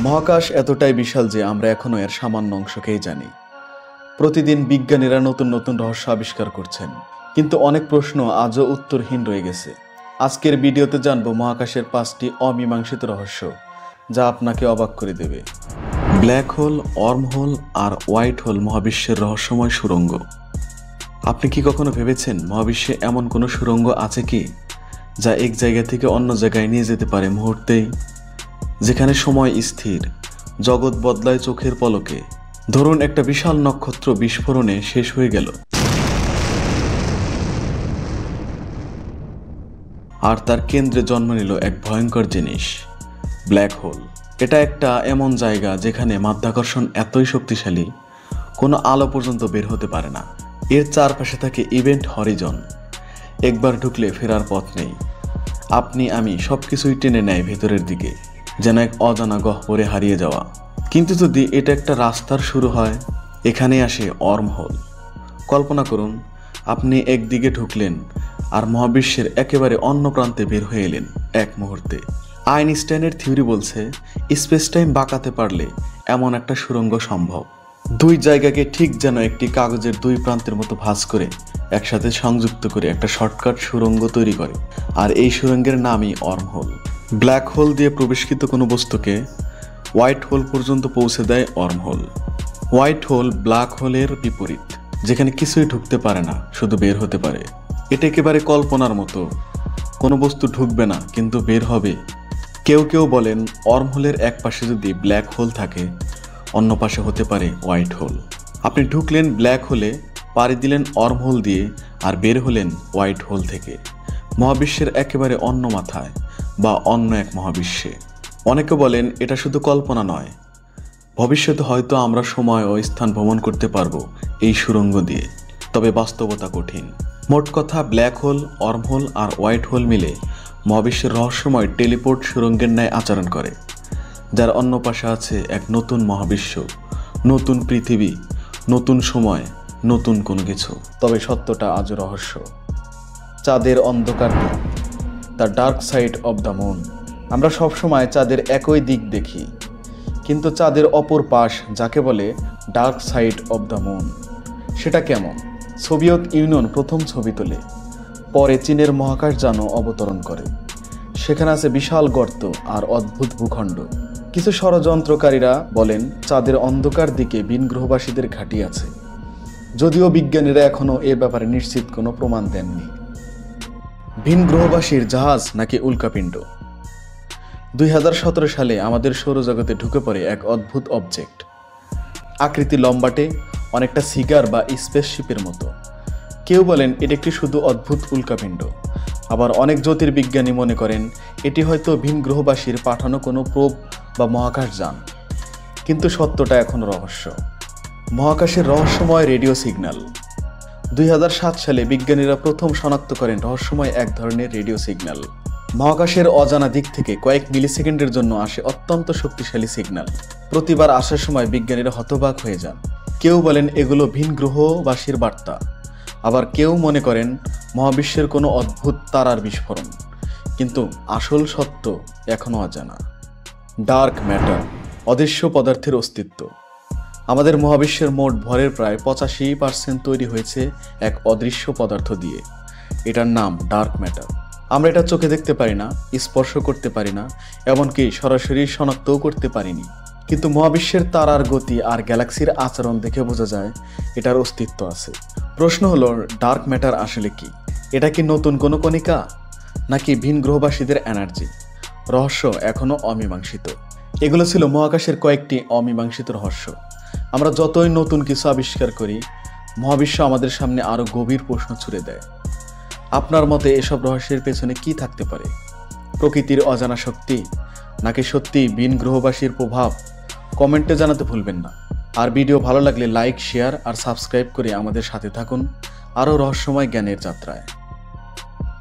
মহাকাশ এতটাই বিশাল যে আমরা এখনো এর সামান্য অংশকেই জানি। প্রতিদিন বিজ্ঞানীরা নতুন নতুন রহস্য আবিষ্কার করছেন, কিন্তু অনেক প্রশ্ন আজও উত্তরহীন রয়ে গেছে। আজকের ভিডিওতে জানব মহাকাশের 5টি অমীমাংসিত রহস্য, যা আপনাকে অবাক করে দেবে। ব্ল্যাক হোল, ওয়ার্মহোল আর হোয়াইট হোল মহাবিশ্বের রহস্যময় সুড়ঙ্গ। আপনি কি কখনো ভেবেছেন মহাবিশ্বে এমন কোনো সুড়ঙ্গ আছে কি, যা এক জায়গা থেকে অন্য জায়গায় নিয়ে যেতে পারে মুহূর্তেই? যেখানে সময় স্থির, জগৎ বদলায় চোখের পলকে। ধরুন একটা বিশাল নক্ষত্র বিস্ফোরণে শেষ হয়ে গেল, আর তার কেন্দ্রে জন্ম নিল এক ভয়ঙ্কর জিনিস, ব্ল্যাক হোল। এটা একটা এমন জায়গা যেখানে মাধ্যাকর্ষণ এতই শক্তিশালী, কোনো আলো পর্যন্ত বের হতে পারে না। এর চারপাশে থাকে ইভেন্ট হরিজন। একবার ঢুকলে ফেরার পথ নেই। আপনি আমি সবকিছুই টেনে নেয় ভেতরের দিকে, যেন এক অজানা গহ্বরে হারিয়ে যাওয়া। কিন্তু যদি এটা একটা রাস্তার শুরু হয়, এখানে আসে ওয়ার্মহোল। কল্পনা করুন, আপনি একদিকে ঢুকলেন আর মহাবিশ্বের একেবারে অন্য প্রান্তে বের হয়ে এলেন এক মুহূর্তে। আইনস্টাইনের থিওরি বলছে স্পেস টাইম বাঁকাতে পারলে এমন একটা সুড়ঙ্গ সম্ভব। দুই জায়গাকে ঠিক যেন একটি কাগজের দুই প্রান্তের মতো ভাঁজ করে একসাথে সংযুক্ত করে একটা শর্টকাট সুড়ঙ্গ তৈরি করে, আর এই সুড়ঙ্গের নামই ওয়ার্মহোল। ব্ল্যাক হোল দিয়ে প্রবেশকৃত কোনো বস্তুকে হোয়াইট হোল পর্যন্ত পৌঁছে দেয় ওয়ার্মহোল। হোয়াইট হোল ব্ল্যাক হোলের বিপরীত, যেখানে কিছুই ঢুকতে পারে না, শুধু বের হতে পারে। এটা একেবারে কল্পনার মতো। কোনো বস্তু ঢুকবে না, কিন্তু বের হবে। কেউ কেউ বলেন ওয়ার্মহোলের এক পাশে যদি ব্ল্যাক হোল থাকে, অন্য পাশে হতে পারে হোয়াইট হোল। আপনি ঢুকলেন ব্ল্যাক হোলে, পাড়ি দিলেন ওয়ার্মহোল দিয়ে, আর বের হলেন হোয়াইট হোল থেকে, মহাবিশ্বের একেবারে অন্য মাথায় বা অন্য এক মহাবিশ্বে। অনেকে বলেন এটা শুধু কল্পনা নয়, ভবিষ্যতে হয়তো আমরা সময় ও স্থান ভ্রমণ করতে পারবো এই সুড়ঙ্গ দিয়ে। তবে বাস্তবতা কঠিন। মোট কথা, ব্ল্যাক হোল, ওয়ার্মহোল আর হোয়াইট হোল মিলে মহাবিশ্বের রহস্যময় টেলিপোর্ট সুড়ঙ্গের ন্যায় আচরণ করে, যার অন্য পাশে আছে এক নতুন মহাবিশ্ব, নতুন পৃথিবী, নতুন সময়, নতুন কোনো কিছু। তবে সত্যটা আজও রহস্য। চাঁদের অন্ধকার দিক, the dark side of the moon. আমরা সবসময় চাঁদের একই দিক দেখি, কিন্তু চাঁদের অপর পাশ, যাকে বলে dark side of the moon, সেটা কেমন? সোভিয়েত ইউনিয়ন প্রথম ছবি তোলে, পরে চীনের মহাকাশযানও অবতরণ করে। সেখানে আছে বিশাল গর্ত আর অদ্ভুত ভূখণ্ড। কিছু ষড়যন্ত্রকারীরা বলেন চাঁদের অন্ধকার দিকে ভিনগ্রহবাসীদের ঘাঁটি আছে, যদিও বিজ্ঞানীরা এখনও এ ব্যাপারে নিশ্চিত কোনো প্রমাণ দেননি। ভিনগ্রহবাসীর জাহাজ নাকি উল্কাপিণ্ড? 2017 সালে আমাদের সৌরজগতে ঢুকে পড়ে এক অদ্ভুত অবজেক্ট। আকৃতি লম্বাটে, অনেকটা সিগার বা স্পেসশিপের মতো। কেউ বলেন এটি একটি শুধু অদ্ভুত উল্কাপিণ্ড, আবার অনেক জ্যোতির্বিজ্ঞানী মনে করেন এটি হয়তো ভিনগ্রহবাসীর পাঠানো কোনো প্রোব বা মহাকাশযান। কিন্তু সত্যটা এখনও রহস্য। মহাকাশের রহস্যময় রেডিও সিগন্যাল। 2007 সালে বিজ্ঞানীরা প্রথম শনাক্ত করেন রহস্যময় এক ধরনের রেডিও সিগন্যাল। মহাকাশের অজানা দিক থেকে কয়েক মিলিসেকেন্ডের জন্য আসে অত্যন্ত শক্তিশালী সিগন্যাল। প্রতিবার আসার সময় বিজ্ঞানীরা হতবাক হয়ে যান। কেউ বলেন এগুলো ভিনগ্রহবাসীর বার্তা, আবার কেউ মনে করেন মহাবিশ্বের কোনো অদ্ভুত তারার বিস্ফোরণ। কিন্তু আসল সত্য এখনও অজানা। ডার্ক ম্যাটার, অদৃশ্য পদার্থের অস্তিত্ব। আমাদের মহাবিশ্বের মোট ভরের প্রায় 85% তৈরি হয়েছে এক অদৃশ্য পদার্থ দিয়ে। এটার নাম ডার্ক ম্যাটার। আমরা এটা চোখে দেখতে পারি না, স্পর্শ করতে পারি না, এমনকি সরাসরি শনাক্তও করতে পারিনি। কিন্তু মহাবিশ্বের তারার গতি আর গ্যালাক্সির আচরণ দেখে বোঝা যায় এটার অস্তিত্ব আছে। প্রশ্ন হলো, ডার্ক ম্যাটার আসলে কি? এটা কি নতুন কোনো কণিকা, নাকি ভিনগ্রহবাসীদের এনার্জি? রহস্য এখনও অমীমাংসিত। এগুলো ছিল মহাকাশের কয়েকটি অমীমাংসিত রহস্য। আমরা যতই নতুন কিছু আবিষ্কার করি, মহাবিশ্ব আমাদের সামনে আরও গভীর প্রশ্ন ছুড়ে দেয়। আপনার মতে এসব রহস্যের পেছনে কি থাকতে পারে? প্রকৃতির অজানা শক্তি, নাকি সত্যি ভিনগ্রহবাসীর প্রভাব? কমেন্টে জানাতে ভুলবেন না। আর ভিডিও ভালো লাগলে লাইক, শেয়ার আর সাবস্ক্রাইব করে আমাদের সাথে থাকুন আরও রহস্যময় জ্ঞানের যাত্রায়।